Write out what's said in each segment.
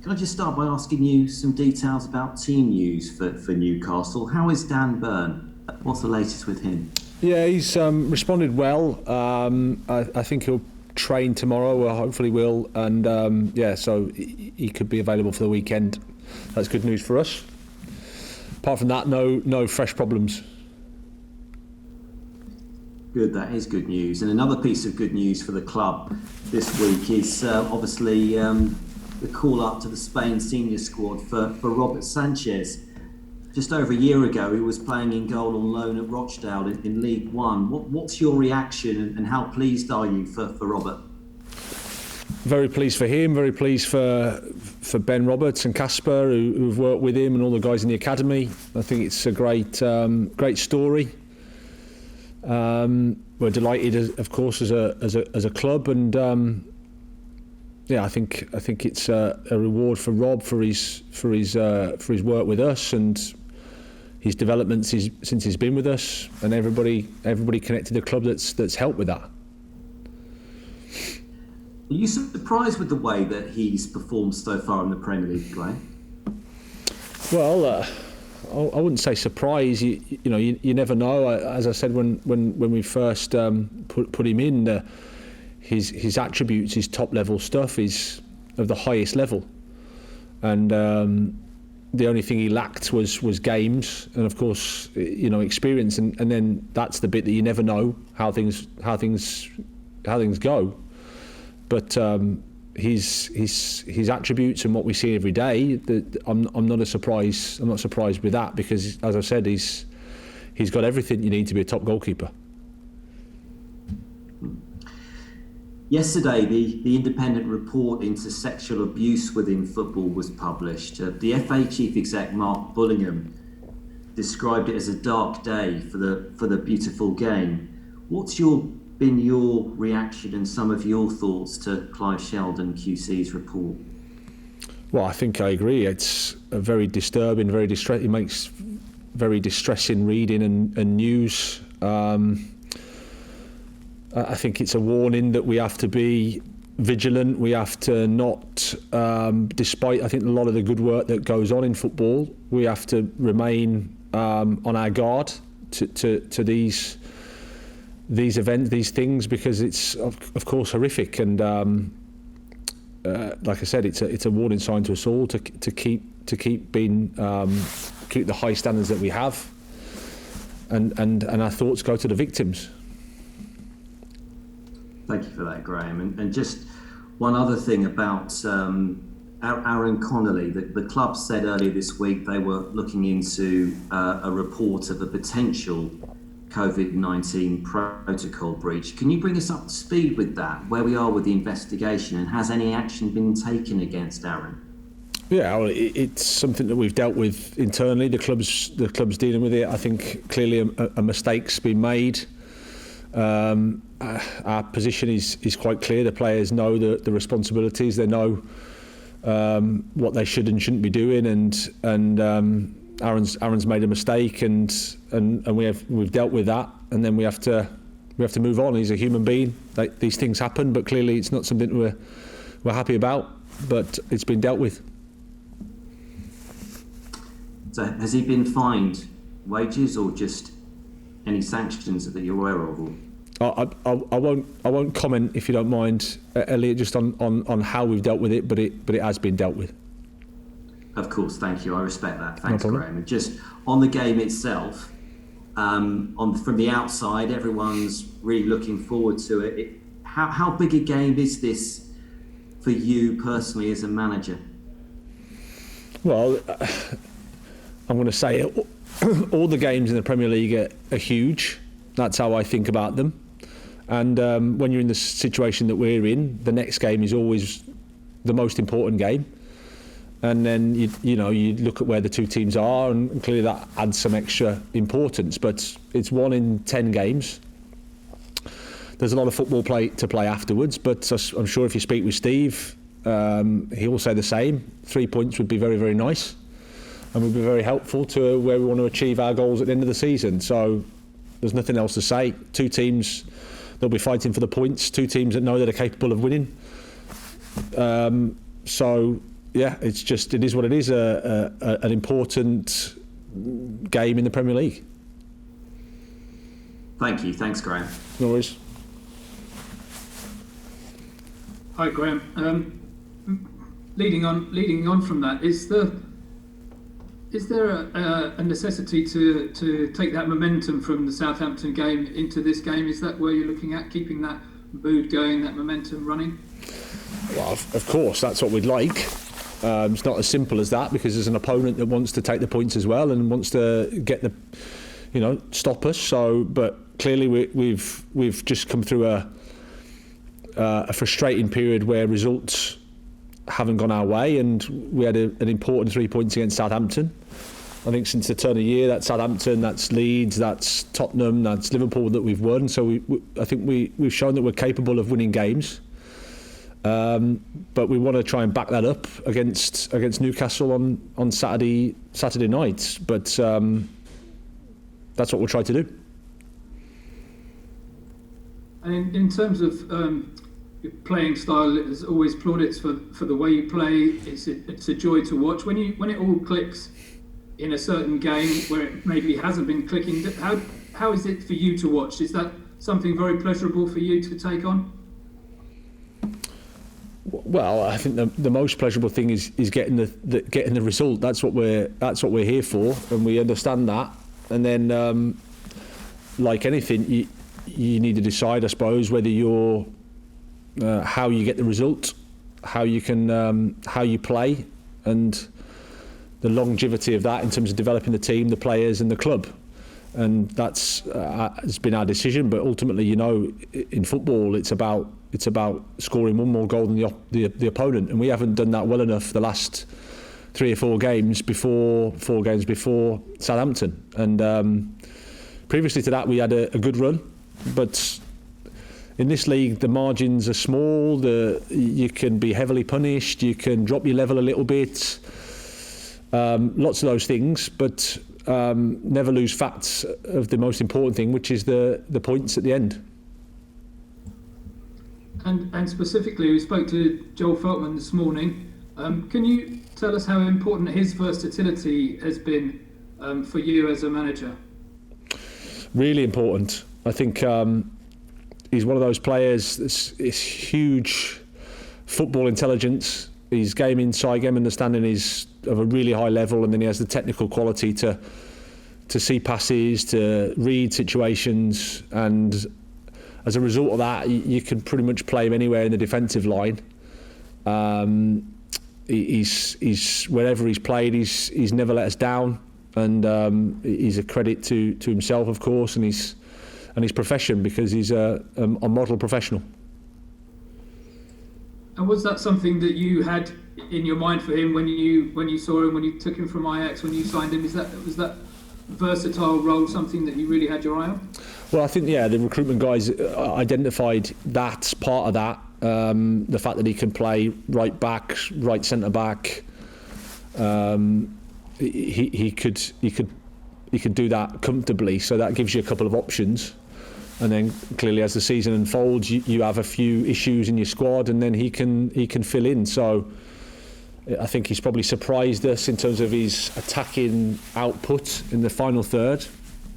Can I just start by asking you some details about team news for Newcastle? How is Dan Burn? What's the latest with him? Yeah, he's responded well. I think he'll train tomorrow, or hopefully will, and so he could be available for the weekend. That's good news for us. Apart from that, no fresh problems. Good, that is good news. And another piece of good news for the club this week is obviously the call up to the Spain senior squad for Robert Sanchez. Just over a year ago, he was playing in goal on loan at Rochdale in League One. What's your reaction and how pleased are you for Robert? Very pleased for him, very pleased for Ben Roberts and Casper who've worked with him and all the guys in the academy. I think it's a great story. We're delighted, of course, as a club, and I think it's a reward for Rob for his work with us and his developments since he's been with us, and everybody connected to the club that's helped with that. Are you surprised with the way that he's performed so far in the Premier League, Graham? Well, I wouldn't say surprise. You never know. As I said when we first put him in, his attributes, his top level stuff is of the highest level, and the only thing he lacked was games and of course experience, and then that's the bit that you never know how things go. But his attributes and what we see every day, I'm not surprised with that, because as I said, he's got everything you need to be a top goalkeeper. Yesterday, the independent report into sexual abuse within football was published. The FA chief exec Mark Bullingham described it as a dark day for the beautiful game. What's been your reaction and some of your thoughts to Clive Sheldon QC's report? Well, I think I agree. It's a very disturbing, it makes very distressing reading and news. I think it's a warning that we have to be vigilant. We have to not, despite I think a lot of the good work that goes on in football, we have to remain on our guard to these events, these things, because it's of course horrific, and like I said, it's a warning sign to us all to keep being keep the high standards that we have, and our thoughts go to the victims. Thank you for that, Graham. And just one other thing about Aaron Connolly. The club said earlier this week they were looking into a report of a potential COVID-19 protocol breach. Can you bring us up to speed with that, where we are with the investigation, and has any action been taken against Aaron? Yeah, well, it's something that we've dealt with internally. The club's dealing with it. I think clearly a mistake's been made. Our position is quite clear. The players know the responsibilities. They know what they should and shouldn't be doing, and Aaron's made a mistake, and we've dealt with that, and then we have to move on. He's a human being. These things happen, but clearly it's not something we're happy about. But it's been dealt with. So has he been fined wages or just any sanctions that you're aware of? I won't comment, if you don't mind, Elliot, just on how we've dealt with it, but it has been dealt with. Of course, thank you. I respect that. Thanks, No Graham. And just on the game itself, from the outside, everyone's really looking forward to it. How big a game is this for you personally as a manager? Well, I'm going to say it. All the games in the Premier League are huge. That's how I think about them. And when you're in the situation that we're in, the next game is always the most important game. And then you look at where the two teams are, and clearly that adds some extra importance. But it's 1 in 10 games. There's a lot of football to play afterwards. But I'm sure if you speak with Steve, he will say the same. 3 points would be very, very nice, and would be very helpful to where we want to achieve our goals at the end of the season. So there's nothing else to say. Two teams, they'll be fighting for the points. Two teams that know that are capable of winning. So yeah, it is what it is. An important game in the Premier League. Thank you. Thanks, Graham. No worries. Hi, Graham. Leading on from that, is there a necessity to take that momentum from the Southampton game into this game? Is that where you're looking at, keeping that mood going, that momentum running? Well, of course, that's what we'd like. It's not as simple as that, because there's an opponent that wants to take the points as well and wants to get stop us. So, but clearly we've just come through a frustrating period where results haven't gone our way, and we had an important 3 points against Southampton. I think since the turn of the year, that's Southampton, that's Leeds, that's Tottenham, that's Liverpool that we've won. So I think we've shown that we're capable of winning games. But we want to try and back that up against Newcastle on Saturday night. But that's what we'll try to do. And in terms of your playing style, there's always plaudits for the way you play. It's a joy to watch. When it all clicks in a certain game where it maybe hasn't been clicking, how is it for you to watch? Is that something very pleasurable for you to take on? Well, I think the most pleasurable thing is getting the result. That's what we're here for, and we understand that. And then, like anything, you need to decide, I suppose, whether you're how you get the result, how you play, and the longevity of that in terms of developing the team, the players, and the club. And that's has been our decision. But ultimately, in football, it's about scoring one more goal than the opponent, and we haven't done that well enough the last 3 or 4 games before Southampton. And previously to that, we had a good run, but in this league, the margins are small. You can be heavily punished. You can drop your level a little bit. Lots of those things, but never lose facts of the most important thing, which is the points at the end. And specifically, we spoke to Joel Veltman this morning. Can you tell us how important his versatility has been for you as a manager? Really important. I think he's one of those players that's huge football intelligence. His game inside, game understanding is of a really high level, and then he has the technical quality to see passes, to read situations, and as a result of that, you can pretty much play him anywhere in the defensive line. He's wherever he's played, he's never let us down, and he's a credit to himself, of course, and his profession, because he's a model professional. And was that something that you had in your mind for him when you saw him, when you took him from Ajax, when you signed him? Was that versatile role something that you really had your eye on? Well, I think the recruitment guys identified that part of that, the fact that he can play right back, right centre back. He could do that comfortably. So that gives you a couple of options. And then clearly, as the season unfolds, you have a few issues in your squad, and then he can fill in. So I think he's probably surprised us in terms of his attacking output in the final third.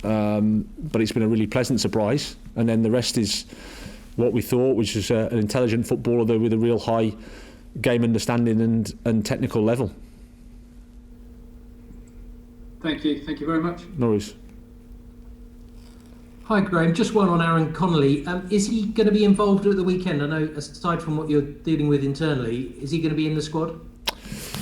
But it's been a really pleasant surprise. And then the rest is what we thought, which was an intelligent footballer with a real high game understanding and technical level. Thank you very much. No worries. Hi Graham, just one on Aaron Connolly. Is he going to be involved at the weekend? I know, aside from what you're dealing with internally, is he going to be in the squad?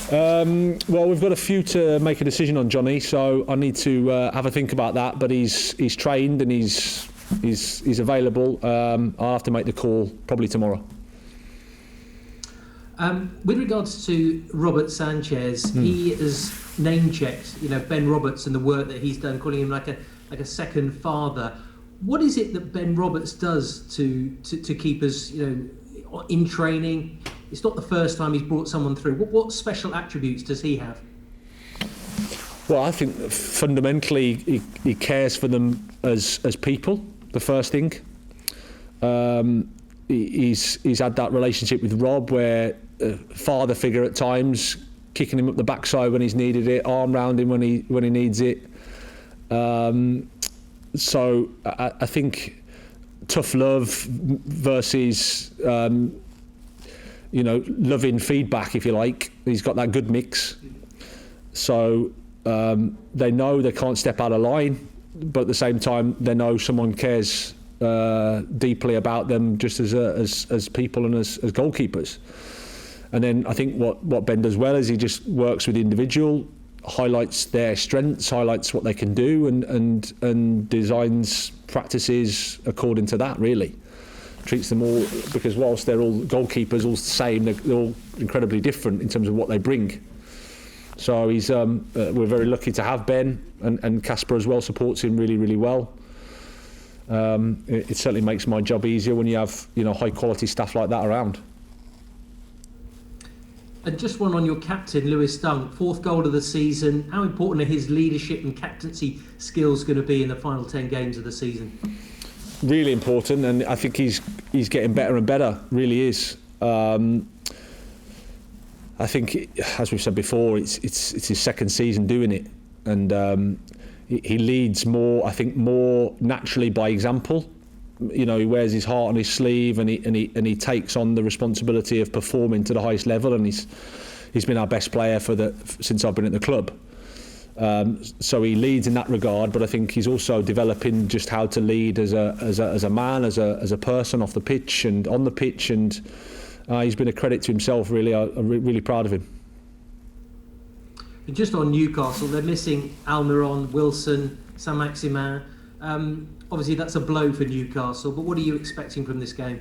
Well, we've got a few to make a decision on, Johnny, so I need to have a think about that. But he's trained and he's available. I'll have to make the call probably tomorrow. With regards to Robert Sanchez, he has name-checked, Ben Roberts and the work that he's done, calling him like a second father. What is it that Ben Roberts does to keep us, in training? It's not the first time he's brought someone through. What special attributes does he have? Well, I think fundamentally he cares for them as people. The first thing, he's had that relationship with Rob where father figure at times, kicking him up the backside when he's needed it, arm round him when he needs it. So I think tough love versus loving feedback, if you like. He's got that good mix. So they know they can't step out of line, but at the same time they know someone cares deeply about them, just as people and as goalkeepers. And then I think what Ben does well is he just works with the individual, highlights their strengths, highlights what they can do, and designs practices according to that, really. Treats them all, because whilst they're all goalkeepers, all the same, they're all incredibly different in terms of what they bring. So he's we're very lucky to have Ben, and Casper as well supports him really, really well. It certainly makes my job easier when you have high quality staff like that around. And just one on your captain, Lewis Dunk, 4th goal of the season. How important are his leadership and captaincy skills going to be in the final 10 games of the season? Really important, and I think he's getting better and better. Really is. I think, as we've said before, it's his 2nd season doing it, and he leads more naturally by example. He wears his heart on his sleeve, and he takes on the responsibility of performing to the highest level, and he's been our best player since I've been at the club. So he leads in that regard, but I think he's also developing just how to lead as a man, as a person off the pitch and on the pitch, and he's been a credit to himself. Really, I'm really proud of him. And just on Newcastle, they're missing Almiron, Wilson, Saint-Maximin. Obviously, that's a blow for Newcastle, but what are you expecting from this game?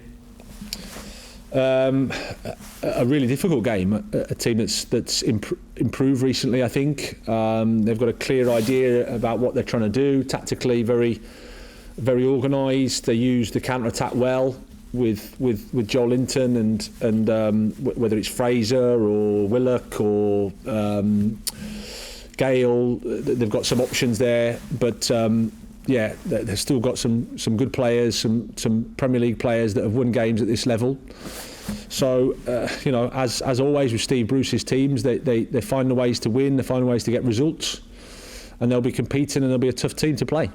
A really difficult game. A team that's improved recently, I think. They've got a clear idea about what they're trying to do. Tactically, very, very organised. They use the counter-attack well with Joel Linton and whether it's Fraser or Willock or Gale. They've got some options there, but they've still got some good players, some Premier League players that have won games at this level. So, as always with Steve Bruce's teams, they find the ways to win, they find ways to get results, and they'll be competing, and they'll be a tough team to play.